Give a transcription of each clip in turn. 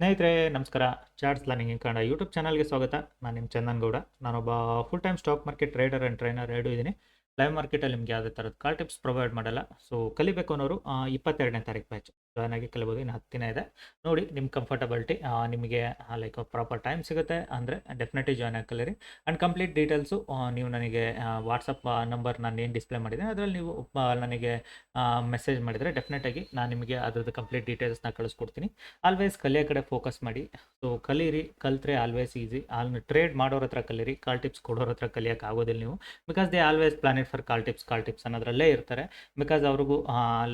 ಸ್ನೇಹಿತರೆ ನಮಸ್ಕಾರ. Charts learning in Kannada YouTube ಚಾನಲ್ಗೆ ಸ್ವಾಗತ. ನಾನು ನಿಮ್ಮ ಚಂದನ್ ಗೌಡ. ನಾನೊಬ್ಬ full time stock market trader and trainer ಎರಡೂ ಇದ್ದೀನಿ. ಲೈವ್ ಮಾರ್ಕೆಟಲ್ಲಿ ನಿಮ್ಗೆ ಯಾವುದೇ ಥರದ ಕಾಲ್ ಟಿಪ್ಸ್ ಪ್ರೊವೈಡ್ ಮಾಡಲ್ಲ. ಸೊ ಕಲಿಬೇಕು ಅನ್ನೋರು 22ನೇ ತಾರೀಕು ಬ್ಯಾಚ್ ಜಾಯ್ನ್ ಆಗಿ ಕಲಿಬೋದು. ಇನ್ನು 10 ದಿನ ಇದೆ. ನೋಡಿ ನಿಮ್ಮ ಕಂಫರ್ಟಬಿಲಿಟಿ, ನಿಮಗೆ ಲೈಕ್ ಪ್ರಾಪರ್ ಟೈಮ್ ಸಿಗುತ್ತೆ ಅಂದರೆ ಡೆಫಿನೆಟ್ಲಿ ಜಾಯ್ನ್ ಆಗಿ ಕಲೀರಿ. ಆ್ಯಂಡ್ ಕಂಪ್ಲೀಟ್ ಡೀಟೇಲ್ಸು ನೀವು ನನಗೆ ವಾಟ್ಸಪ್ ನಂಬರ್ ನಾನು ಏನು ಡಿಸ್ಪ್ಲೇ ಮಾಡಿದ್ದೀನಿ ಅದರಲ್ಲಿ ನೀವು ನನಗೆ ಮೆಸೇಜ್ ಮಾಡಿದರೆ ಡೆಫಿನೆಟಾಗಿ ನಾನು ನಿಮಗೆ ಅದ್ರದ್ದು ಕಂಪ್ಲೀಟ್ ಡೀಟೇಲ್ಸ್ನ ಕಳಿಸ್ಕೊಡ್ತೀನಿ. ಆಲ್ವೇಸ್ ಕಲಿಯೋ ಕಡೆ ಫೋಕಸ್ ಮಾಡಿ. ಸೊ ಕಲೀರಿ, ಕಲ್ತ್ರೆ ಆಲ್ವೇಸ್ ಈಸಿ. ಟ್ರೇಡ್ ಮಾಡೋರ ಹತ್ರ ಕಲೀರಿ, ಕಾಲ್ ಟಿಪ್ಸ್ ಕೊಡೋರ ಹತ್ರ ಕಲಿಯೋಕೆ ಆಗೋದಿಲ್ಲ ನೀವು. Because they always planet for call tips ಅನ್ನೋದ್ರಲ್ಲೇ ಇರ್ತಾರೆ. ಬಿಕಾಸ್ ಅವ್ರಿಗೂ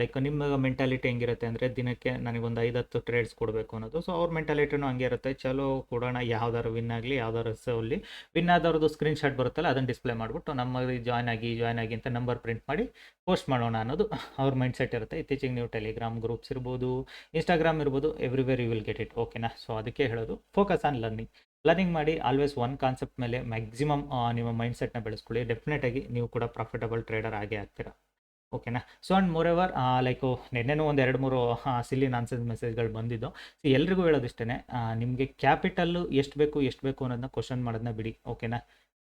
ಲೈಕ್ ನಿಮ್ಮ ಮೆಂಟಾಲಿಟಿ ಹೆಂಗಿರುತ್ತೆ ಅಂದರೆ ದಿನಕ್ಕೆ ನನಗೊಂದು 5-10 ಟ್ರೇಡ್ಸ್ ಕೊಡಬೇಕು ಅನ್ನೋದು. ಸೊ ಅವ್ರ ಮೆಂಟಾಲಿಟಿನೂ ಹಂಗೆ ಇರುತ್ತೆ. ಚಲೋ ಕೊಡೋಣ, ಯಾವ್ದಾರು ವಿನ್ ಆಗಲಿ, ಯಾವ್ದಾರು ಸೋಲ್ಲಿ, ವಿನ್ ಆದವ್ರದ್ದು ಸ್ಕ್ರೀನ್ ಶಾಟ್ ಬರುತ್ತಲ್ಲ ಅದನ್ನು ಡಿಸ್ಪ್ಲೇ ಮಾಡಿಬಿಟ್ಟು ನಮ್ಮಲ್ಲಿ ಜಾಯ್ನ್ ಆಗಿ ಅಂತ ನಂಬರ್ ಪ್ರಿಂಟ್ ಮಾಡಿ ಪೋಸ್ಟ್ ಮಾಡೋಣ ಅನ್ನೋದು ಅವ್ರ ಮೈಂಡ್ ಸೆಟ್ ಇರುತ್ತೆ. ಇತ್ತೀಚೆಗೆ ನೀವು ಟೆಲಿಗ್ರಾಮ್ ಗ್ರೂಪ್ಸ್ ಇರ್ಬೋದು, ಇನ್ಸ್ಟಾಗ್ರಾಮ್ ಇರ್ಬೋದು, everywhere you will get it. ಓಕೆನಾ? ಸೊ ಅದಕ್ಕೆ ಹೇಳೋದು ಫೋಕಸ್ ಆನ್ ಲರ್ನಿಂಗ್ ಮಾಡಿ. ಆಲ್ವೇಸ್ ಒನ್ ಕಾನ್ಸೆಪ್ಟ್ ಮೇಲೆ ಮ್ಯಾಕ್ಸಿಮಮ್ ನಿಮ್ಮ ಮೈಂಡ್ ಸೆಟ್ನ ಬೆಳೆಸ್ಕೊಳ್ಳಿ. ಡೆಫಿನೆಟಾಗಿ ನೀವು ಕೂಡ ಪ್ರಾಫಿಟಬಲ್ ಟ್ರೇಡರ್ ಆಗೇ ಆಗ್ತೀರಾ. ಓಕೆನಾ? So and moreover like ನೆನ್ನೆನೂ ಒಂದು 2-3 ಸಿಲ್ಲಿ ನಾನ್ಸೆನ್ಸ್ ಮೆಸೇಜ್ಗಳು ಬಂದಿದ್ದು. ಸೊ ಎಲ್ರಿಗೂ ಹೇಳೋದಿಷ್ಟೇ, ನಿಮಗೆ ಕ್ಯಾಪಿಟಲ್ಲು ಎಷ್ಟು ಬೇಕು ಅನ್ನೋದನ್ನ ಕ್ವಶನ್ ಮಾಡೋದನ್ನ ಬಿಡಿ. ಓಕೆನಾ?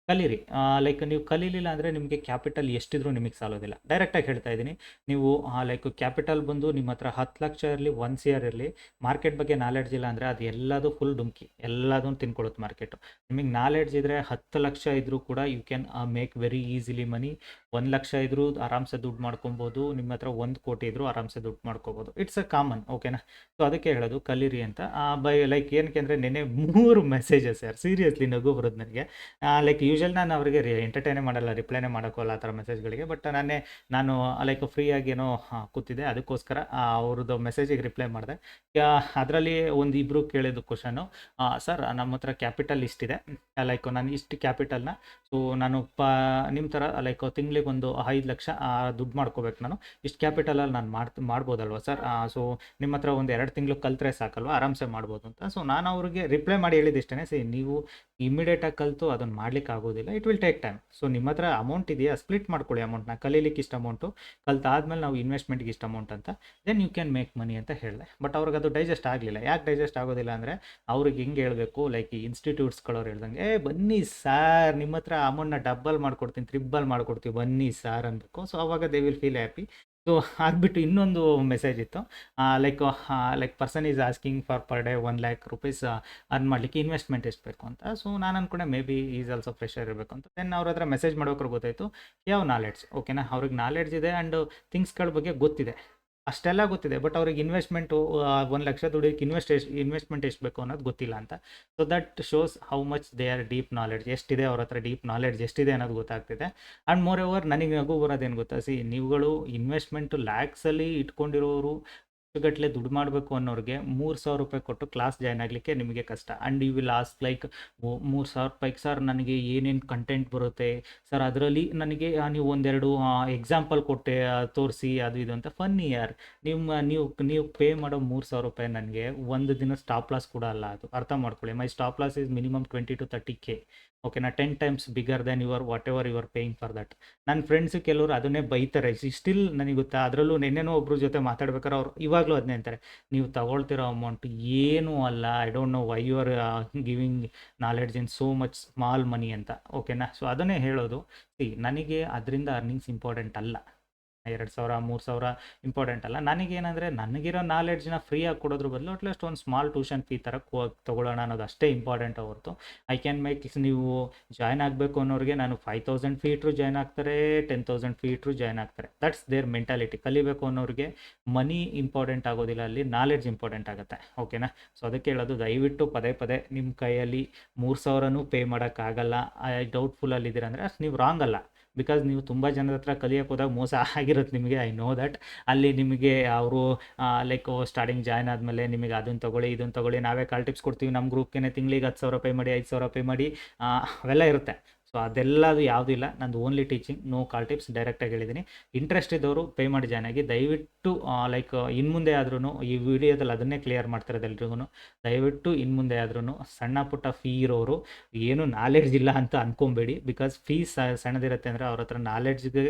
ಕಲೀರಿ. ಲೈಕ್ ನೀವು ಕಲೀಲಿಲ್ಲ ಅಂದರೆ ನಿಮಗೆ ಕ್ಯಾಪಿಟಲ್ ಎಷ್ಟಿದ್ರೂ ನಿಮಗೆ ಸಾಲೋದಿಲ್ಲ. ಡೈರೆಕ್ಟಾಗಿ ಹೇಳ್ತಾ ಇದ್ದೀನಿ. ನೀವು ಲೈಕ್ ಕ್ಯಾಪಿಟಲ್ ಬಂದು ನಿಮ್ಮ ಹತ್ರ 10 ಲಕ್ಷ ಇರಲಿ, 1 CR ಇರಲಿ, ಮಾರ್ಕೆಟ್ ಬಗ್ಗೆ ನಾಲೆಡ್ಜ್ ಇಲ್ಲ ಅಂದರೆ ಅದು ಎಲ್ಲದೂ ಫುಲ್ ಡುಮ್ಕಿ, ಎಲ್ಲದನ್ನು ತಿನ್ಕೊಳ್ಳುತ್ತೆ ಮಾರ್ಕೆಟು. ನಿಮಗೆ ನಾಲೆಡ್ಜ್ ಇದ್ದರೆ 10 ಲಕ್ಷ ಇದ್ದರೂ ಕೂಡ you can make very easily money. 1 lakh ಇದ್ದರೂ ಆರಾಮ್ಸೆ ದುಡ್ಡು ಮಾಡ್ಕೊಬೋದು. ನಿಮ್ಮ ಹತ್ರ 1 ಕೋಟಿ ಇದ್ದರೂ ಆರಾಮ್ಸೆ ದುಡ್ಡು ಮಾಡ್ಕೋಬೋದು. It's a common. ಓಕೆನಾ? ಸೊ ಅದಕ್ಕೆ ಹೇಳೋದು ಕಲೀರಿ ಅಂತ. ಲೈಕ್ ಏನಕ್ಕೆ ಅಂದರೆ ನೆನ್ನೆ 3 ಮೆಸೇಜಸ್ ಯಾರು ಸೀರಿಯಸ್ಲಿ ನಗು ಬರೋದು ನನಗೆ. ಲೈಕ್ ಯೂಶಲ್ ನಾನು ಅವರಿಗೆ ಎಂಟರ್ಟೈನೇ ಮಾಡಲ್ಲ, ರಿಪ್ಲೈನೇ ಮಾಡೋಕ್ಕಲ್ಲ ಆ ಥರ ಮೆಸೇಜ್ಗಳಿಗೆ. ಬಟ್ ನಾನು ಲೈಕ್ ಫ್ರೀಯಾಗಿ ಏನೋ ಕೂತಿದ್ದೆ, ಅದಕ್ಕೋಸ್ಕರ ಅವ್ರದ್ದು ಮೆಸೇಜಿಗೆ ರಿಪ್ಲೈ ಮಾಡಿದೆ. ಅದರಲ್ಲಿ ಒಂದು ಇಬ್ಬರು ಕೇಳಿದ್ದು ಕ್ವಶನು, ಸರ್ ನಮ್ಮ ಹತ್ರ ಕ್ಯಾಪಿಟಲ್ ಇಷ್ಟಿದೆ, ಲೈಕ್ ನಾನು ಇಷ್ಟು ಕ್ಯಾಪಿಟಲ್ನ ನಾನು ನಿಮ್ಮ ಥರ ಲೈಕ್ ತಿಂಗಳಿಗೆ ಒಂದು 5 ಲಕ್ಷ ದುಡ್ಡು ಮಾಡ್ಕೋಬೇಕು, ನಾನು ಇಷ್ಟು ಕ್ಯಾಪಿಟಲಲ್ಲಿ ನಾನು ಮಾಡ್ಬೋದಲ್ವ ಸರ್? ಸೊ ನಿಮ್ಮ ಹತ್ರ ಒಂದು 2 ತಿಂಗಳು ಕಲ್ತ್ರೆ ಸಾಕಲ್ವ, ಆರಾಮ್ಸೆ ಮಾಡ್ಬೋದು ಅಂತ. ಸೊ ನಾನು ಅವ್ರಿಗೆ ರಿಪ್ಲೈ ಮಾಡಿ ಹೇಳಿದಿಷ್ಟೇ, ನೀವು ಇಮಿಡಿಯೇಟಾಗಿ ಕಲಿತು ಅದನ್ನು ಮಾಡ್ಲಿಕ್ಕೆ ಆಗೋದಿಲ್ಲ. It will take time. So ನಿಮ್ಮ ಹತ್ರ ಅಮೌಂಟ್ ಇದೆಯಾ, ಸ್ಪ್ಲಿಟ್ ಮಾಡ್ಕೊಳ್ಳಿ ಅಮೌಂಟ್ನ. ಕಲೀಲಿಕ್ಕೆ ಇಷ್ಟು ಅಮೌಂಟು, ಕಲ್ತಾದ್ಮೇಲೆ ನಾವು ಇನ್ವೆಸ್ಟ್ಮೆಂಟ್ಗೆ ಇಷ್ಟು ಅಮೌಂಟ್ ಅಂತ, then you can make money ಅಂತ ಹೇಳಿದೆ. ಬಟ್ ಅವ್ರಿಗೆ ಅದು ಡೈಜೆಸ್ಟ್ ಆಗಲಿಲ್ಲ. ಯಾಕೆ ಡೈಜೆಸ್ಟ್ ಆಗೋದಿಲ್ಲ ಅಂದರೆ ಅವ್ರಿಗೆ ಹಿಂಗೆ ಹೇಳಬೇಕು, ಲೈಕ್ ಈ ಇನ್ಸ್ಟಿಟ್ಯೂಟ್ಸ್ಗಳವ್ರು ಹೇಳ್ದಂಗೆ, ಬನ್ನಿ ಸಾರ್ ನಿಮ್ಮ ಹತ್ರ ಅಮೌಂಟ್ನ ಡಬಲ್ ಮಾಡ್ಕೊಡ್ತೀನಿ, ಟ್ರಿಬಲ್ ಮಾಡ್ಕೊಡ್ತೀವಿ, ಬನ್ನಿ ಸಾರ್ ಅನ್ಬೇಕು. ಸೊ ಅವಾಗ they will feel happy. So ಆಗಿಬಿಟ್ಟು ಇನ್ನೊಂದು ಮೆಸೇಜ್ ಇತ್ತು, like person is asking for per day 1 lakh rupees earn ಮಾಡಲಿಕ್ಕೆ ಇನ್ವೆಸ್ಟ್ಮೆಂಟ್ ಎಷ್ಟು ಬೇಕು ಅಂತ. ಸೊ ನಾನು ಅಂದ್ಕೊಂಡೆ may be is also fresher ಇರಬೇಕು ಅಂತ. ದೆನ್ ಅವ್ರ ಹತ್ರ ಮೆಸೇಜ್ ಮಾಡ್ಬೇಕಾದ್ರೆ ಗೊತ್ತಾಯಿತು ಯಾವ ನಾಲೆಡ್ಜ್. ಓಕೆನಾ? ಅವ್ರಿಗೆ ನಾಲೆಡ್ಜ್ ಇದೆ ಆ್ಯಂಡ್ ಥಿಂಗ್ಸ್ಗಳ ಬಗ್ಗೆ ಗೊತ್ತಿದೆ, ಅಷ್ಟೆಲ್ಲ ಗೊತ್ತಿದೆ. ಬಟ್ ಅವ್ರಿಗೆ ಇನ್ವೆಸ್ಟ್ಮೆಂಟು 1 ಲಕ್ಷ ದುಡಿಯೋಕ್ಕೆ ಇನ್ವೆಸ್ಟ್ಮೆಂಟ್ ಎಷ್ಟು ಬೇಕು ಅನ್ನೋದು ಗೊತ್ತಿಲ್ಲ ಅಂತ. So that shows how much they are deep knowledge, ಎಷ್ಟಿದೆ ಅವ್ರ ಹತ್ರ ಡೀಪ್ ನಾಲೆಡ್ಜ್ ಎಷ್ಟಿದೆ ಅನ್ನೋದು ಗೊತ್ತಾಗ್ತಿದೆ. ಆ್ಯಂಡ್ ಮೋರ್ ಓವರ್ ನನಗೆ ನಗು ಬರೋದೇನು ಗೊತ್ತಾ, ನೀವುಗಳು ಇನ್ವೆಸ್ಟ್ಮೆಂಟು ಲ್ಯಾಕ್ಸಲ್ಲಿ ಇಟ್ಕೊಂಡಿರೋರು, ಗಟ್ಟಲೆ ದುಡ್ಡು ಮಾಡಬೇಕು ಅನ್ನೋರಿಗೆ 3,000 ರೂಪಾಯಿ ಕೊಟ್ಟು ಕ್ಲಾಸ್ ಜಾಯ್ನ್ ಆಗಲಿಕ್ಕೆ ನಿಮಗೆ ಕಷ್ಟ. And you will ask like 3,000 ರೂಪಾಯಿಗೆ ಸರ್ ನನಗೆ ಏನೇನು ಕಂಟೆಂಟ್ ಬರುತ್ತೆ ಸರ್, ಅದರಲ್ಲಿ ನನಗೆ ನೀವು ಒಂದೆರಡು ಎಕ್ಸಾಂಪಲ್ ಕೊಟ್ಟೆ ತೋರಿಸಿ ಅದು ಇದು ಅಂತ. ಫನ್ನಿ ಯಾರ್, ನೀವು ಪೇ ಮಾಡೋ 3,000 ರೂಪಾಯಿ ನನಗೆ ಒಂದು ದಿನ ಸ್ಟಾಪ್ ಲಾಸ್ ಕೂಡ ಅಲ್ಲ. ಅದು ಅರ್ಥ ಮಾಡ್ಕೊಳ್ಳಿ. My stop loss is minimum 20 to 30K. ಓಕೆನಾ? 10 times bigger than whatever you are paying for that. ನನ್ನ ಫ್ರೆಂಡ್ಸು ಕೆಲವರು ಅದನ್ನೇ ಬೈತಾರೆ. ಸ್ಟಿಲ್ ನನಗೆ ಗೊತ್ತಾ, ಅದರಲ್ಲೂ ನೆನ್ನೆನೋ ಒಬ್ಬರ ಜೊತೆ ಮಾತಾಡ್ಬೇಕಾದ್ರೆ ಅವ್ರು ಇವಾಗಲೂ ಅದನ್ನೇ ಅಂತಾರೆ, ನೀವು ತಗೊಳ್ತಿರೋ ಅಮೌಂಟ್ ಏನೂ ಅಲ್ಲ, I don't know why you are giving knowledge in so much small money ಅಂತ. ಓಕೆನಾ? ಸೊ ಅದನ್ನೇ ಹೇಳೋದು, ನನಗೆ ಅದರಿಂದ ಅರ್ನಿಂಗ್ಸ್ ಇಂಪಾರ್ಟೆಂಟ್ ಅಲ್ಲ. 2,000 3,000 ಇಂಪಾರ್ಟೆಂಟ್ ಅಲ್ಲ. ನನಗೇನಂದರೆ ನನಗಿರೋ ನಾಲೆಡ್ಜ್ನ ಫ್ರೀಯಾಗಿ ಕೊಡೋದ್ರ ಬದಲು ಅಟ್ಲೀಸ್ಟ್ ಒಂದು ಸ್ಮಾಲ್ ಟ್ಯೂಷನ್ ಫೀ ಥರ ತೊಗೊಳ್ಳೋಣ ಅನ್ನೋದು ಅಷ್ಟೇ ಇಂಪಾರ್ಟೆಂಟ್ ಹೊರತು ಐ ಕ್ಯಾನ್ ಮೇಕ್. ನೀವು ಜಾಯ್ನ್ ಆಗಬೇಕು ಅನ್ನೋರಿಗೆ ನಾನು 5,000 ಫೀ ಇಟ್ಟರು ಜಾಯ್ನ್ ಆಗ್ತಾರೆ, 10,000 ಫೀ ಇಟ್ಟರು ಜಾಯ್ನ್ ಆಗ್ತಾರೆ. That's their mentality. ಕಲಿಬೇಕು ಅನ್ನೋರಿಗೆ ಮನಿ ಇಂಪಾರ್ಟೆಂಟ್ ಆಗೋದಿಲ್ಲ, ಅಲ್ಲಿ ನಾಲೆಡ್ಜ್ ಇಂಪಾರ್ಟೆಂಟ್ ಆಗುತ್ತೆ. ಓಕೆನಾ? ಸೊ ಅದಕ್ಕೆ ಹೇಳೋದು, ದಯವಿಟ್ಟು ಪದೇ ನಿಮ್ಮ ಕೈಯಲ್ಲಿ 3,000ನೂ ಪೇ ಮಾಡೋಕ್ಕಾಗಲ್ಲ, ಡೌಟ್ಫುಲ್ಲಲ್ಲಿದ್ದೀರ ಅಂದರೆ ಅಷ್ಟು ನೀವು ರಾಂಗ್ ಅಲ್ಲ. ಬಿಕಾಸ್ ನೀವು ತುಂಬ ಜನರ ಹತ್ರ ಕಲಿಯೋಕೆ ಹೋದಾಗ ಮೋಸ ಆಗಿರುತ್ತೆ ನಿಮಗೆ. I know that. ಅಲ್ಲಿ ನಿಮಗೆ ಅವರು ಲೈಕ್ ಸ್ಟಾರ್ಟಿಂಗ್ ಜಾಯ್ನ್ ಆದಮೇಲೆ ನಿಮಗೆ ಅದನ್ನು ತೊಗೊಳ್ಳಿ ಇದನ್ನು ತೊಗೊಳ್ಳಿ, ನಾವೇ ಕಾಲ್ ಟಿಪ್ಸ್ ಕೊಡ್ತೀವಿ, ನಮ್ಮ ಗ್ರೂಪ್ಗೆ ತಿಂಗಳಿಗೆ 10,000 ಪೇ ಮಾಡಿ, 5,000 ಪೇ ಮಾಡಿ, ಅವೆಲ್ಲ ಇರುತ್ತೆ. ಸೊ ಅದೆಲ್ಲದು ಯಾವುದೂ ಇಲ್ಲ. ನಂದು ಓನ್ಲಿ ಟೀಚಿಂಗ್, ನೋ ಕಾಲ್ ಟಿಪ್ಸ್. ಡೈರೆಕ್ಟಾಗಿ ಹೇಳಿದ್ದೀನಿ. ಇಂಟ್ರೆಸ್ಟ್ ಇದ್ದವರು ಪೇ ಮಾಡಿ ಜಾಯ್ನ್ ಆಗಿ. ದಯವಿಟ್ಟು ಲೈಕ್ ಇನ್ಮುಂದೆ ಆದ್ರೂ ಈ ವಿಡಿಯೋದಲ್ಲಿ ಅದನ್ನೇ ಕ್ಲಿಯರ್ ಮಾಡ್ತಿರೋದು ಎಲ್ರಿಗೂ. ದಯವಿಟ್ಟು ಇನ್ಮುಂದೆ ಆದ್ರೂ ಸಣ್ಣ ಪುಟ್ಟ ಫೀ ಇರೋರು ಏನು ನಾಲೆಡ್ಜ್ ಇಲ್ಲ ಅಂತ ಅಂದ್ಕೊಬೇಡಿ. ಬಿಕಾಸ್ ಫೀಸ್ ಸಣ್ಣದಿರುತ್ತೆ ಅಂದರೆ ಅವ್ರ ಹತ್ರ ನಾಲೆಡ್ಜ್ಗೆ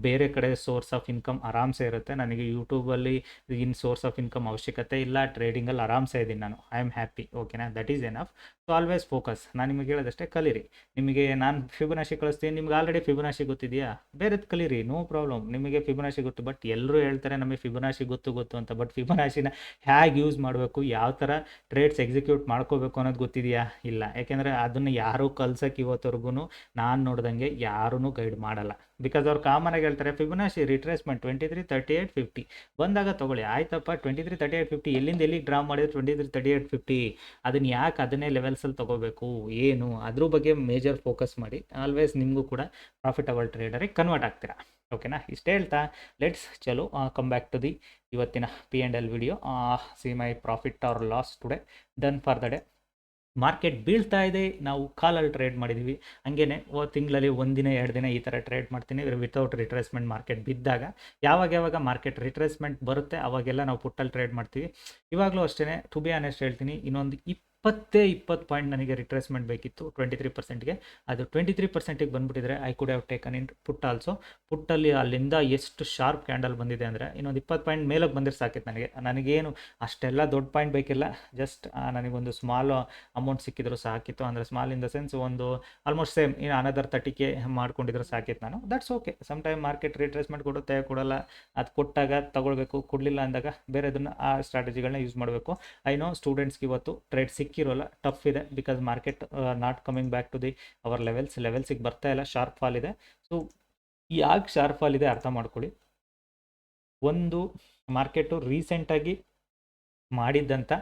ಬೇರೆ ಕಡೆ ಸೋರ್ಸ್ ಆಫ್ ಇನ್ಕಮ್ ಆರಾಮ್ಸೆ ಇರುತ್ತೆ. ನನಗೆ ಯೂಟ್ಯೂಬಲ್ಲಿ ಇನ್ ಸೋರ್ಸ್ ಆಫ್ ಇನ್ಕಮ್ ಅವಶ್ಯಕತೆ ಇಲ್ಲ. ಟ್ರೇಡಿಂಗಲ್ಲಿ ಆರಾಮ್ಸೆ ಇದ್ದೀನಿ ನಾನು. I am happy. ಓಕೆನಾ, that is enough. So always focus. ನಾನು ನಿಮಗೆ ಹೇಳೋದಷ್ಟೇ, ಕಲೀರಿ. ನಿಮಗೆ ನಾನು ಫಿಬೊನಾಚಿ ಕಳಿಸ್ತೀನಿ, ನಿಮ್ಗೆ ಆಲ್ರೆಡಿ ಫಿಬೊನಾಚಿ ಗೊತ್ತಿದೆಯಾ, ಬೇರೆದು ಕಲೀರಿ, ನೋ ಪ್ರಾಬ್ಲಮ್. ನಿಮಗೆ ಫಿಬೊನಾಚಿ ಗೊತ್ತು, ಬಟ್ ಎಲ್ಲರೂ ಹೇಳ್ತಾರೆ ನಮಗೆ ಫಿಬೊನಾಚಿ ಗೊತ್ತು ಅಂತ. ಬಟ್ ಫಿಬೊನಾಚಿನ ಹೇಗೆ ಯೂಸ್ ಮಾಡಬೇಕು, ಯಾವ ಥರ ಟ್ರೇಡ್ಸ್ ಎಕ್ಸಿಕ್ಯೂಟ್ ಮಾಡ್ಕೋಬೇಕು ಅನ್ನೋದು ಗೊತ್ತಿದೆಯಾ? ಇಲ್ಲ. ಯಾಕೆಂದರೆ ಅದನ್ನು ಯಾರೂ ಕಲ್ಸೋಕ್ಕೆ ಇವತ್ತವರೆಗೂ ನಾನು ನೋಡ್ದಂಗೆ ಯಾರೂ ಗೈಡ್ ಮಾಡಲ್ಲ. ಬಿಕಾಸ್ ಅವ್ರು ಕಾಮನಾಗಿ ಹೇಳ್ತಾರೆ ಫಿಬೊನಾಚಿ ರಿಟ್ರೇಸ್ಮೆಂಟ್ 23, 38, 50 ಬಂದಾಗ ತೊಗೊಳ್ಳಿ. ಆಯ್ತಪ್ಪ, 23, 38, 50 ಎಲ್ಲಿಂದ ಎಲ್ಲಿಗೆ ಡ್ರಾ ಮಾಡಿದ್ರೆ 23, 38, 50 ಅದನ್ನು ಯಾಕೆ ಅದನ್ನೇ ಲೆವೆಲ್ಸಲ್ಲಿ ತೊಗೋಬೇಕು, ಏನು ಅದ್ರ ಬಗ್ಗೆ ಮೇಜರ್ ಫೋಕಸ್ ಮಾಡಿ. ಆಲ್ವೇಸ್ ನಿಮಗೂ ಕೂಡ ಪ್ರಾಫಿಟಬಲ್ ಟ್ರೇಡರಿಗೆ ಕನ್ವರ್ಟ್ ಆಗ್ತೀರಾ. ಓಕೆನಾ, ಇಷ್ಟೇ ಹೇಳ್ತಾ ಲೆಟ್ಸ್ ಚಲೋ ಕಮ್ ಬ್ಯಾಕ್ ಟು ದಿ ಇವತ್ತಿನ P&L video. See my profit or loss today, done for the day. Market ಬೀಳ್ತಾ ಇದೆ, ನಾವು ಕಾಲಲ್ಲಿ ಟ್ರೇಡ್ ಮಾಡಿದ್ದೀವಿ. ಹಂಗೇನೆ ತಿಂಗಳಲ್ಲಿ 1 ದಿನ 2 ದಿನ ಈ ಥರ ಟ್ರೇಡ್ ಮಾಡ್ತೀನಿ ವಿತೌಟ್ ರಿಟ್ರೇಸ್ಮೆಂಟ್. ಮಾರ್ಕೆಟ್ ಬಿದ್ದಾಗ ಯಾವಾಗ ಮಾರ್ಕೆಟ್ ರಿಟ್ರೇಸ್ಮೆಂಟ್ ಬರುತ್ತೆ ಅವಾಗೆಲ್ಲ ನಾವು ಪುಟ್ಟಲ್ಲಿ ಟ್ರೇಡ್ ಮಾಡ್ತೀವಿ. ಇವಾಗಲೂ ಅಷ್ಟೇ, ಟು ಬಿ ಆನೆಸ್ಟ್ ಹೇಳ್ತೀನಿ, ಇನ್ನೊಂದು 20 ಪಾಯಿಂಟ್ ನನಗೆ ರಿಟ್ರೇಸ್ಮೆಂಟ್ ಬೇಕಿತ್ತು 23%ಗೆ. ಅದು 23%ಗೆ ಬಂದುಬಿಟ್ಟಿದ್ರೆ I could have taken in put also. ಪುಟ್ಟಲ್ಲಿ ಅಲ್ಲಿಂದ ಎಷ್ಟು ಶಾರ್ಪ್ ಕ್ಯಾಂಡಲ್ ಬಂದಿದೆ ಅಂದರೆ ಇನ್ನೊಂದು 20 ಪಾಯಿಂಟ್ ಮೇಲಕ್ಕೆ ಬಂದರೆ ಸಾಕಿತ್ತು ನನಗೇನು ಅಷ್ಟೆಲ್ಲ ದೊಡ್ಡ ಪಾಯಿಂಟ್ ಬೇಕಿಲ್ಲ. ಜಸ್ಟ್ ನನಗೊಂದು ಸ್ಮಾಲ್ ಅಮೌಂಟ್ ಸಿಕ್ಕಿದ್ರು ಸಾಕಿತ್ತು. ಅಂದರೆ ಸ್ಮಾಲ್ ಇನ್ ದ ಸೆನ್ಸ್ ಒಂದು ಆಲ್ಮೋಸ್ಟ್ ಸೇಮ್ ಇನ್ನು ಅನದರ್ 30K ಮಾಡ್ಕೊಂಡಿದ್ರು ಸಾಕಿತ್ತು ನಾನು. That's okay. Some time market retracement ಕೊಡುತ್ತೆ, ಕೊಡಲ್ಲ. ಅದು ಕೊಟ್ಟಾಗ ತಗೊಳ್ಬೇಕು, ಕೊಡಲಿಲ್ಲ ಅಂದಾಗ ಬೇರೆದನ್ನು ಆ ಸ್ಟ್ರಾಟಜಿಗಳನ್ನ ಯೂಸ್ ಮಾಡಬೇಕು. ಐ ನೋ ಸ್ಟೂಡೆಂಟ್ಸ್ಗೆ ಇವತ್ತು ಟ್ರೇಡ್ ಸಿಕ್ಕಿರೋಲ್ಲ, ಟಫ್ ಇದೆ. Because market not coming back to the hour ಲೆವೆಲ್ಸಿಗೆ ಬರ್ತಾ ಇಲ್ಲ, ಶಾರ್ಪ್ ಫಾಲ್ ಇದೆ. ಸೊ ಯಾಕೆ ಶಾರ್ಪ್ ಫಾಲ್ ಇದೆ ಅರ್ಥ ಮಾಡ್ಕೊಳ್ಳಿ. ಒಂದು ಮಾರ್ಕೆಟು ರೀಸೆಂಟಾಗಿ ಮಾಡಿದ್ದಂಥ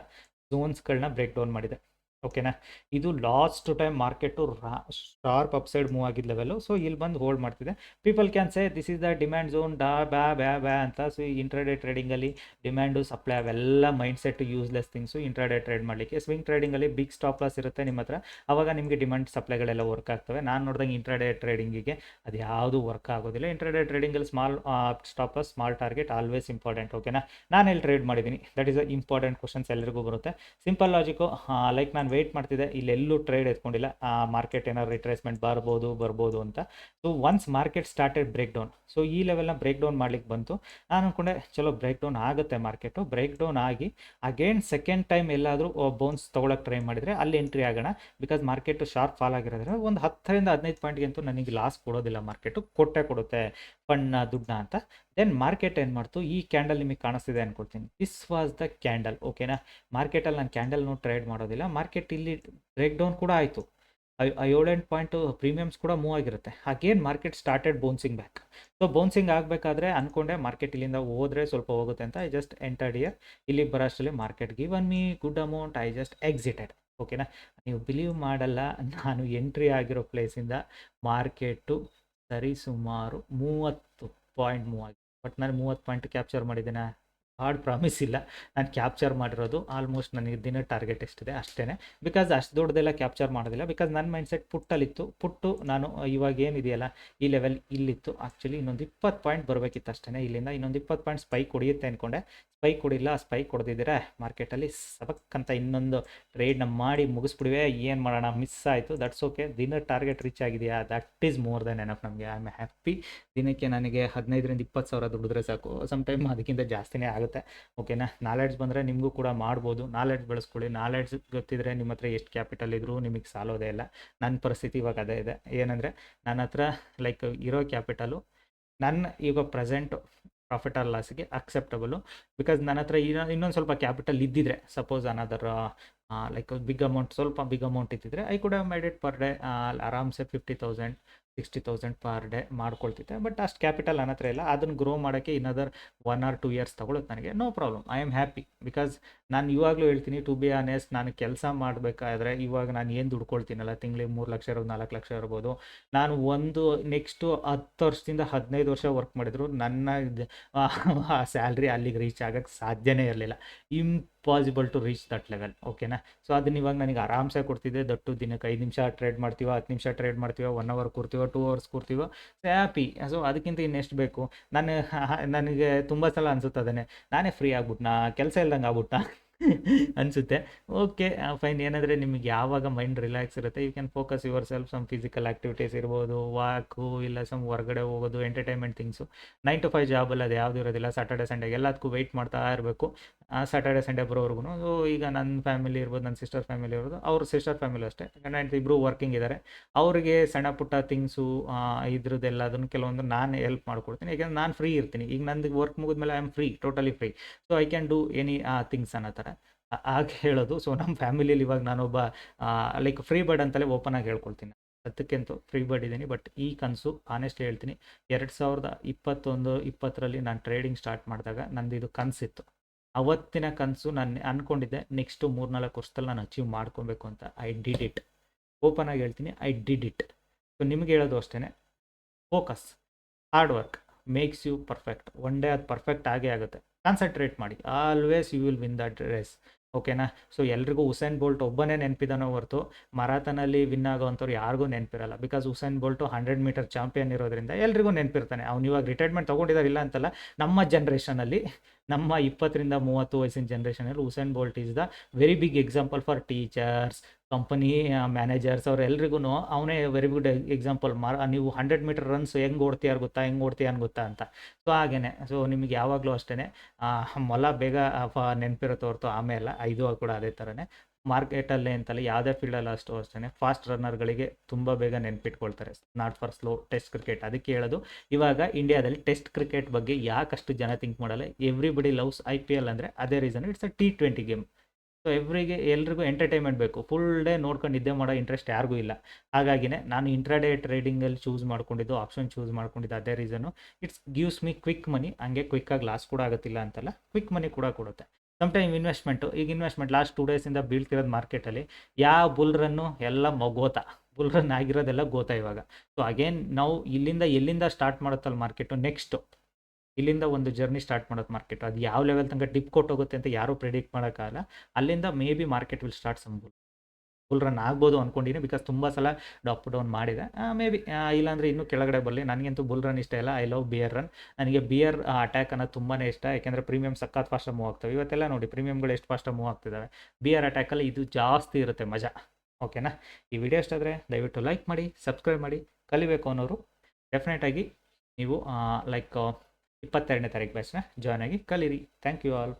ಝೋನ್ಸ್ಗಳನ್ನ ಬ್ರೇಕ್ ಡೌನ್ ಮಾಡಿದೆ. ಓಕೆನಾ, ಇದು last time market sharp upside move ಆಗಿದ್ದ ಲೆವೆಲು. ಸೊ ಇಲ್ಲಿ ಬಂದು ಹೋಲ್ಡ್ ಮಾಡ್ತಿದೆ. People can say this is the demand zone, ಬ್ಯಾ ಅಂತ. ಸೊ ಇಂಟ್ರಾಡೇ ಟ್ರೇಡಿಂಗಲ್ಲಿ ಡಿಮ್ಯಾಂಡು ಸಪ್ಲೈ ಅವೆಲ್ಲ mind set useless things intraday trade ಮಾಡಲಿಕ್ಕೆ. ಸ್ವಿಂಗ್ ಟ್ರೇಡಿಂಗಲ್ಲಿ ಬಿಗ್ ಸ್ಟಾಪ್ ಲಾಸ್ ಇರುತ್ತೆ ನಿಮ್ಮ ಹತ್ರ, ಅವಾಗ ನಿಮಗೆ ಡಿಮ್ಯಾಂಡ್ ಸಪ್ಲೈಗಳೆಲ್ಲ ವರ್ಕ್ ಆಗ್ತವೆ. ನಾನು ನೋಡಿದಂಗೆ ಇಂಟ್ರಾಡೇ ಟ್ರೇಡಿಂಗಿಗೆ ಅದು ಯಾವುದೂ ವರ್ಕ್ ಆಗೋದಿಲ್ಲ. ಇಂಟ್ರಾಡೇ ಟ್ರೇಡಿಂಗಲ್ಲಿ small stop loss, small target always important. ಓಕೆನಾ, ನಾನು ಎಲ್ಲಿ ಟ್ರೇಡ್ ಮಾಡಿದ್ದೀನಿ, that is a important questions ಎಲ್ಲರಿಗೂ ಬರುತ್ತೆ. ಸಿಂಪಲ್ ಲಾಜಿಕ್ಕು, ಲೈಕ್ ನಾನು ವೆಯ್ಟ್ ಮಾಡ್ತಿದ್ದೆ, ಇಲ್ಲೆಲ್ಲೂ ಟ್ರೇಡ್ ಎತ್ಕೊಂಡಿಲ್ಲ. ಮಾರ್ಕೆಟ್ ಏನಾದ್ರು ರಿಟ್ರೇಸ್ಮೆಂಟ್ ಬರ್ಬೋದು ಅಂತ. So once market started break down, so ಈ ಲೆವೆಲ್ನ ಬ್ರೇಕ್ ಡೌನ್ ಮಾಡ್ಲಿಕ್ಕೆ ಬಂತು. ನಾನು ಅಂದ್ಕೊಂಡೆ ಚಲೋ ಬ್ರೇಕ್ ಡೌನ್ ಆಗುತ್ತೆ ಮಾರ್ಕೆಟು. ಬ್ರೇಕ್ ಡೌನ್ ಆಗಿ ಅಗೇನ್ ಸೆಕೆಂಡ್ ಟೈಮ್ ಎಲ್ಲಾದರೂ ಬೌನ್ಸ್ ತೊಗೊಳಕ್ಕೆ ಟ್ರೈ ಮಾಡಿದರೆ ಅಲ್ಲಿ ಎಂಟ್ರಿ ಆಗೋಣ. ಬಿಕಾಸ್ ಮಾರ್ಕೆಟು ಶಾರ್ಪ್ ಫಾಲ್ ಆಗಿರೋದ್ರೆ ಒಂದು 10ರಿಂದ 15 ಪಾಯಿಂಟ್ಗಂತೂ ನನಗೆ ಲಾಸ್ ಕೊಡೋದಿಲ್ಲ. ಮಾರ್ಕೆಟು ಕೊಡುತ್ತೆ ಫಂಡ್ನ, ದುಡ್ಡನ್ನ ಅಂತ. ದೆನ್ ಮಾರ್ಕೆಟ್ ಏನು ಮಾಡ್ತು, ಈ ಕ್ಯಾಂಡಲ್ ನಿಮಗೆ ಕಾಣಿಸ್ತಿದೆ ಅನ್ಕೊಳ್ತೀನಿ, ದಿಸ್ ವಾಸ್ ದ ಕ್ಯಾಂಡಲ್. ಓಕೆನಾ, ಮಾರ್ಕೆಟಲ್ಲಿ ನಾನು ಕ್ಯಾಂಡಲ್ನು ಟ್ರೇಡ್ ಮಾಡೋದಿಲ್ಲ. ಮಾರ್ಕೆಟ್ ಇಲ್ಲಿ ಬ್ರೇಕ್ ಡೌನ್ ಕೂಡ ಆಯಿತು. 7-8 ಪಾಯಿಂಟ್ ಪ್ರೀಮಿಯಮ್ಸ್ ಕೂಡ ಮೂವ್ ಆಗಿರುತ್ತೆ. Again market started bouncing back. So bouncing ಆಗಬೇಕಾದ್ರೆ ಅಂದ್ಕೊಂಡೆ ಮಾರ್ಕೆಟ್ ಇಲ್ಲಿಂದ ಹೋದರೆ ಸ್ವಲ್ಪ ಹೋಗುತ್ತೆ ಅಂತ. I just entered here. ಇಲ್ಲಿಗೆ ಬರೋಷ್ಟರಲ್ಲಿ market given me good amount, I just exited. ಓಕೆನಾ, ನೀವು ಬಿಲೀವ್ ಮಾಡಲ್ಲ, ನಾನು ಎಂಟ್ರಿ ಆಗಿರೋ ಪ್ಲೇಸಿಂದ ಮಾರ್ಕೆಟು ಸರಿ ಸುಮಾರು 30 ಪಾಯಿಂಟ್ ಮೂವ್ ಆಗಿದೆ. ಬಟ್ ನಾನು 30 ಪಾಯಿಂಟ್ ಕ್ಯಾಪ್ಚರ್ ಮಾಡಿದ್ದೇನೆ, ಹಾರ್ಡ್ ಪ್ರಾಮಿಸ್ ಇಲ್ಲ. ನಾನು ಕ್ಯಾಪ್ಚರ್ ಮಾಡಿರೋದು ಆಲ್ಮೋಸ್ಟ್ ನನಗೆ ದಿನ ಟಾರ್ಗೆಟ್ ಎಷ್ಟಿದೆ ಅಷ್ಟೇ. ಬಿಕಾಸ್ ಅಷ್ಟು ದೊಡ್ಡದೆಲ್ಲ ಕ್ಯಾಪ್ಚರ್ ಮಾಡೋದಿಲ್ಲ. ಬಿಕಾಸ್ ನನ್ನ ಮೈಂಡ್ಸೆಟ್ ಪುಟ್ಟಲ್ಲಿತ್ತು. ಪುಟ್ಟು ನಾನು ಇವಾಗ ಏನಿದೆಯಲ್ಲ ಈ ಲೆವೆಲ್ ಇಲ್ಲಿತ್ತು. ಆ್ಯಕ್ಚುಲಿ ಇನ್ನೊಂದು 20 ಪಾಯಿಂಟ್ ಬರಬೇಕಿತ್ತು ಅಷ್ಟೇ. ಇಲ್ಲಿಂದ ಇನ್ನೊಂದು 20 ಪಾಯಿಂಟ್ ಸ್ಪೈಕ್ ಹೊಡೆಯುತ್ತೆ ಅಂದ್ಕೊಂಡೆ. ಸ್ಪೈಕ್ ಹೊಡಿಲ್ಲ. ಸ್ಪೈಕ್ ಹೊಡೆದಿದ್ದೀರಾ ಮಾರ್ಕೆಟಲ್ಲಿ ಸಬಕ್ಕಂತ ಇನ್ನೊಂದು ಟ್ರೇಡ್ನ ಮಾಡಿ ಮುಗಿಸ್ಬಿಡುವೆ. ಏನು ಮಾಡೋಣ, ಮಿಸ್ ಆಯಿತು. That's okay. ದಿನ ಟಾರ್ಗೆಟ್ ರೀಚ್ ಆಗಿದೆಯಾ, that is more than enough ನಮಗೆ. I am happy. ದಿನಕ್ಕೆ ನನಗೆ 15ರಿಂದ 20 ಸಾವಿರ ದುಡಿದ್ರೆ ಸಾಕು. ಸಮ್ ಟೈಮ್ ಅದಕ್ಕಿಂತ ಜಾಸ್ತಿನೇ ಆಗುತ್ತೆ. ಓಕೆನಾ, ನಾಲೆಡ್ಜ್ ಬಂದರೆ ನಿಮಗೂ ಕೂಡ ಮಾಡ್ಬೋದು. ನಾಲೆಡ್ಜ್ ಬೆಳೆಸ್ಕೊಳ್ಳಿ. ನಾಲೆಡ್ಜ್ ಗೊತ್ತಿದ್ರೆ ನಿಮ್ಮ ಹತ್ರ ಎಷ್ಟು ಕ್ಯಾಪಿಟಲ್ ಇದ್ರೂ ನಿಮಗೆ ಸಾಲೋದೇ ಇಲ್ಲ. ನನ್ನ ಪರಿಸ್ಥಿತಿ ಇವಾಗ ಅದೇ ಇದೆ. ಏನಂದರೆ ನನ್ನ ಹತ್ರ ಲೈಕ್ ಇರೋ ಕ್ಯಾಪಿಟಲು ನನ್ನ ಈಗ ಪ್ರೆಸೆಂಟು ಪ್ರಾಫಿಟ್ ಆರ್ ಲಾಸ್ಗೆ ಅಕ್ಸೆಪ್ಟಬಲು. ಬಿಕಾಸ್ ನನ್ನ ಹತ್ರ ಇನ್ನೊಂದು ಸ್ವಲ್ಪ ಕ್ಯಾಪಿಟಲ್ ಇದ್ದಿದ್ರೆ, ಸಪೋಸ್ ಅನದರ್ ಲೈಕ್ ಸ್ವಲ್ಪ ಬಿಗ್ ಅಮೌಂಟ್ ಇದ್ದಿದ್ರೆ I could have made it per day ಆರಾಮ್ಸೆ 50,000 60,000 ಪರ್ ಡೇ ಮಾಡ್ಕೊಳ್ತಿದ್ದೆ. ಬಟ್ ಅಷ್ಟು ಕ್ಯಾಪಿಟಲ್ ನನ್ನ ಹತ್ರ ಇಲ್ಲ. ಅದನ್ನು ಗ್ರೋ ಮಾಡೋಕ್ಕೆ ಇನ್ನದರ್ 1 or 2 years ತಗೊಳುತ್ತೆ ನನಗೆ. No problem, I am happy. Because ನಾನು ಇವಾಗಲೂ ಹೇಳ್ತೀನಿ, ಟು ಬಿ ಆನೆಸ್ಟ್, ನಾನು ಕೆಲಸ ಮಾಡಬೇಕಾದ್ರೆ ಇವಾಗ ನಾನು ಏನು ದುಡ್ಕೊಳ್ತೀನಲ್ಲ, ತಿಂಗಳಿಗೆ 3 ಲಕ್ಷ ಇರ್ಬೋದು, 4 ಲಕ್ಷ ಇರ್ಬೋದು. ನಾನು ನೆಕ್ಸ್ಟು 10 ವರ್ಷದಿಂದ 15 ವರ್ಷ ವರ್ಕ್ ಮಾಡಿದ್ರು ನನ್ನ ಸ್ಯಾಲ್ರಿ ಅಲ್ಲಿಗೆ ರೀಚ್ ಆಗೋಕ್ಕೆ ಸಾಧ್ಯನೇ ಇರಲಿಲ್ಲ. Impossible to reach that level. ಓಕೆನಾ, ಸೊ ಅದನ್ನ ಇವಾಗ ನನಗೆ ಆರಾಮ್ಸೆ ಕೊಡ್ತಿದ್ದೆ. ದಟ್ಟು ದಿನಕ್ಕೆ 5 ನಿಮಿಷ ಟ್ರೇಡ್ ಮಾಡ್ತೀವೋ, 10 ನಿಮಿಷ ಟ್ರೇಡ್ ಮಾಡ್ತೀವೋ, 1 hour ಕೂರ್ತೀವೋ, 2 hours ಕೂರ್ತೀವೋ, ಹ್ಯಾಪಿ. ಸೊ ಅದಕ್ಕಿಂತ ಇನ್ನೆಷ್ಟು ಬೇಕು. ನನಗೆ ತುಂಬ ಸಲ ಅನ್ಸುತ್ತೆ ಅದನ್ನೇ, ನಾನೇ ಫ್ರೀ ಆಗ್ಬಿಟ್ನಾ, ಕೆಲಸ ಇಲ್ದಂಗೆ ಆಗ್ಬಿಟ್ನಾ ಅನಿಸುತ್ತೆ. Okay, fine. ಏನಂದರೆ ನಿಮಗೆ ಯಾವಾಗ ಮೈಂಡ್ ರಿಲ್ಯಾಕ್ಸ್ ಇರುತ್ತೆ, you can focus yourself some physical activities ಇರ್ಬೋದು, ವಾಕು, ಇಲ್ಲ ಸಮ್ ಹೊರಗಡೆ ಹೋಗೋದು, ಎಂಟರ್ಟೈನ್ಮೆಂಟ್ ಥಿಂಗ್ಸು. 9 to 5 ಜಾಬಲ್ಲಿ ಅದು ಯಾವುದು ಇರೋದಿಲ್ಲ. ಸಾಟರ್ಡೆ ಸಂಡೇ ಎಲ್ಲದಕ್ಕೂ ವೆಯ್ಟ್ ಮಾಡ್ತಾ ಇರಬೇಕು. ಸಾಟರ್ಡೆ ಸಂಡೇ ಬರೋವರೆಗೂ. ಸೊ ಈಗ ನನ್ನ ಫ್ಯಾಮಿಲಿ ಇರ್ಬೋದು, ನನ್ನ ಸಿಸ್ಟರ್ ಫ್ಯಾಮಿಲಿ ಇರ್ಬೋದು, ಅವ್ರ ಸಿಸ್ಟರ್ ಫ್ಯಾಮಿಲಿ ಅಷ್ಟೇ, ಗಂಡ ಹೆಂಡತಿ ಇಬ್ಬರು ವರ್ಕಿಂಗ್ ಇದ್ದಾರೆ. ಅವರಿಗೆ ಸಣ್ಣ ಪುಟ್ಟ ಥಿಂಗ್ಸು ಇದ್ರದ್ದೆಲ್ಲ ಅದನ್ನು ಕೆಲವೊಂದು ನಾನು ಹೆಲ್ಪ್ ಮಾಡ್ಕೊಡ್ತೀನಿ. ಯಾಕೆಂದ್ರೆ ನಾನು ಫ್ರೀ ಇರ್ತೀನಿ. ಈಗ ನಂದು ವರ್ಕ್ ಮುಗಿದ್ಮೇಲೆ I am free, totally free. So I can do any things ಅನ್ನೋ ಥರ ಹಾಗೆ ಹೇಳೋದು. ಸೊ ನಮ್ಮ ಫ್ಯಾಮಿಲಿಯಲ್ಲಿ ಇವಾಗ ನಾನೊಬ್ಬ ಲೈಕ್ ಫ್ರೀ ಬರ್ಡ್ ಅಂತಲೇ ಓಪನ್ ಆಗಿ ಹೇಳ್ಕೊಳ್ತೀನಿ. ಅದಕ್ಕೆಂತೂ ಫ್ರೀ ಬರ್ಡ್ ಇದ್ದೀನಿ. ಬಟ್ ಈ ಕನಸು ಆನೆಸ್ಟ್ಲಿ ಹೇಳ್ತೀನಿ, 2021-20 ನಾನು ಟ್ರೇಡಿಂಗ್ ಸ್ಟಾರ್ಟ್ ಮಾಡಿದಾಗ ನಂದು ಇದು ಕನಸಿತ್ತು. ಅವತ್ತಿನ ಕನಸು ನಾನು ಅಂದ್ಕೊಂಡಿದ್ದೆ ನೆಕ್ಸ್ಟು 3-4 ವರ್ಷದಲ್ಲಿ ನಾನು ಅಚೀವ್ ಮಾಡ್ಕೊಬೇಕು ಅಂತ. I did it. ಓಪನ್ ಆಗಿ ಹೇಳ್ತೀನಿ, ಐ ಡಿಡ್ ಇಟ್. ಸೊ ನಿಮ್ಗೆ ಹೇಳೋದು ಅಷ್ಟೇ, focus, hard work makes you perfect. One day ಅದು ಪರ್ಫೆಕ್ಟ್ ಆಗೇ ಆಗುತ್ತೆ. ಕಾನ್ಸಂಟ್ರೇಟ್ ಮಾಡಿ, always you will win that race. ಓಕೆನಾ? ಸೊ ಎಲ್ರಿಗೂ ಉಸೇನ್ ಬೋಲ್ಟ್ ಒಬ್ಬನೇ ನೆನಪಿದಾನೋ ಹೊರತು ಮರಾಥನಲ್ಲಿ ವಿನ್ ಆಗೋವಂಥವ್ರು ಯಾರಿಗೂ ನೆನಪಿರಲ್ಲ. Because Usain Bolt 100 metre champion ಇರೋದ್ರಿಂದ ಎಲ್ರಿಗೂ ನೆನಪಿರ್ತಾನೆ. ಅವ್ನು ಇವಾಗ ರಿಟೈರ್ಮೆಂಟ್ ತೊಗೊಂಡಿದ್ದಾರಿಲ್ಲ ಅಂತಲ್ಲ, ನಮ್ಮ ಜನ್ರೇಷನಲ್ಲಿ, ನಮ್ಮ 20-30 ವಯಸ್ಸಿನ ಜನ್ರೇಷನಲ್ಲಿ Usain Bolt is the very big example for teachers, company managers, ಅವರೆಲ್ರಿಗೂ ಅವನೇ ವೆರಿ ಗುಡ್ ಎಕ್ಸಾಂಪಲ್. ನೀವು 100 ಮೀಟರ್ ರನ್ಸ್ ಹೆಂಗೆ ಓಡ್ತೀಯಾರು ಗೊತ್ತಾ ಅಂತ. ಸೊ ಹಾಗೇನೆ. ಸೊ ನಿಮಗೆ ಯಾವಾಗಲೂ ಅಷ್ಟೇ ಮೊಲ ಬೇಗ ನೆನಪಿರುತ್ತೆ ಹೊರತು ಆಮೇಲೆ ಇದು ಕೂಡ ಅದೇ ಥರನೇ. ಮಾರ್ಕೆಟಲ್ಲೇ ಅಂತಲ್ಲ, ಯಾವುದೇ ಫೀಲ್ಡಲ್ಲಿ ಅಷ್ಟೇ ಫಾಸ್ಟ್ ರನ್ನರ್ಗಳಿಗೆ ತುಂಬ ಬೇಗ ನೆನಪಿಟ್ಕೊಳ್ತಾರೆ, not for slow. Test cricket ಅದಕ್ಕೆ ಹೇಳೋದು. ಇವಾಗ ಇಂಡಿಯಾದಲ್ಲಿ ಟೆಸ್ಟ್ ಕ್ರಿಕೆಟ್ ಬಗ್ಗೆ ಯಾಕಷ್ಟು ಜನ ಥಿಂಕ್ ಮಾಡಲ್ಲ. ಎವ್ರಿಬಡಿ ಲವ್ಸ್ IPL ಅಂದರೆ ಅದೇ reason. It's a T20 game. So ಎಲ್ರಿಗೂ ಎಂಟರ್ಟೈನ್ಮೆಂಟ್ ಬೇಕು. ಫುಲ್ ಡೇ ನೋಡ್ಕೊಂಡು ನಿದ್ದೆ ಮಾಡೋ ಇಂಟ್ರೆಸ್ಟ್ ಯಾರಿಗೂ ಇಲ್ಲ. ಹಾಗಾಗಿನೇ ನಾನು ಇಂಟ್ರಾಡೇ ಟ್ರೇಡಿಂಗಲ್ಲಿ ಚೂಸ್ ಮಾಡ್ಕೊಂಡಿದ್ದು, ಆಪ್ಷನ್ ಚೂಸ್ ಮಾಡ್ಕೊಂಡಿದ್ದು ಅದೇ reason. It's gives me quick money. ಹಂಗೆ ಕ್ವಿಕ್ಕಾಗಿ ಲಾಸ್ ಕೂಡ ಆಗುತ್ತಿಲ್ಲ ಅಂತಲ್ಲ, ಕ್ವಿಕ್ ಮನಿ ಕೂಡ ಕೊಡುತ್ತೆ. ಸಮ್ಟೈಮ್ ಈಗ ಇನ್ವೆಸ್ಟ್ಮೆಂಟ್ ಲಾಸ್ಟ್ 2 ಡೇಸಿಂದ ಬೀಳ್ತಿರೋದು ಮಾರ್ಕೆಟಲ್ಲಿ. ಯಾವ ಬುಲ್ ಎಲ್ಲ ಗೋತಾ, ಬುಲ್ ರನ್ ಆಗಿರೋದೆಲ್ಲ ಗೋತಾ ಇವಾಗ. ಸೊ ಅಗೇನ್ ನಾವು ಎಲ್ಲಿಂದ ಸ್ಟಾರ್ಟ್ ಮಾಡುತ್ತಲ್ಲ ಮಾರ್ಕೆಟು, ನೆಕ್ಸ್ಟು ಇಲ್ಲಿಂದ ಒಂದು ಜರ್ನಿ ಸ್ಟಾರ್ಟ್ ಮಾಡೋದು ಮಾರ್ಕೆಟ್. ಅದು ಯಾವ ಲೆವೆಲ್ ತನಕ ಡಿಪ್ ಕೊಟ್ಟೋಗುತ್ತೆ ಅಂತ ಯಾರೂ ಪ್ರಿಡಿಕ್ಟ್ ಮಾಡೋಕ್ಕಾಗಲ್ಲ. ಅಲ್ಲಿಂದ maybe market will start some bull run ಆಗ್ಬೋದು ಅಂದ್ಕೊಂಡಿನಿ. ಬಿಕಾಸ್ ತುಂಬ ಸಲ ಅಪ್ ಡೌನ್ ಮಾಡಿದೆ. ಮೇ ಬಿ ಇಲ್ಲಾಂದರೆ ಇನ್ನೂ ಕೆಳಗಡೆ ಬರಲಿ. ನನಗಂತೂ ಬುಲ್ ರನ್ ಇಷ್ಟ ಇಲ್ಲ. I love beer run. ನನಗೆ ಬಿಯರ್ ಅಟ್ಯಾಕ್ ಅನ್ನೋದು ತುಂಬಾ ಇಷ್ಟ. ಯಾಕೆಂದರೆ ಪ್ರೀಮಿಯಮ್ ಸಖತ್ ಫಾಸ್ಟಾಗಿ ಮೂವ್ ಆಗ್ತವೆ. ಇವತ್ತೆಲ್ಲ ನೋಡಿ ಪ್ರೀಮಿಯಮ್ಗಳು ಎಷ್ಟು ಫಾಸ್ಟಾಗಿ ಮೂವ್ ಆಗ್ತಿದ್ದಾವೆ. ಬಿಯರ್ ಅಟ್ಯಾಕಲ್ಲಿ ಇದು ಜಾಸ್ತಿ ಇರುತ್ತೆ ಮಜಾ. ಓಕೆನಾ? ಈ ವಿಡಿಯೋ ಇಷ್ಟ ಆದರೆ ದಯವಿಟ್ಟು ಲೈಕ್ ಮಾಡಿ, ಸಬ್ಸ್ಕ್ರೈಬ್ ಮಾಡಿ. ಕಲಿಬೇಕು ಅನ್ನೋರು ಡೆಫಿನೆಟಾಗಿ ನೀವು ಲೈಕ್ 22ನೇ ತಾರೀಕು ಬ್ಯಾಚ್ನ ಜಾಯ್ನ್ ಆಗಿ ಕಲೀರಿ. Thank you all.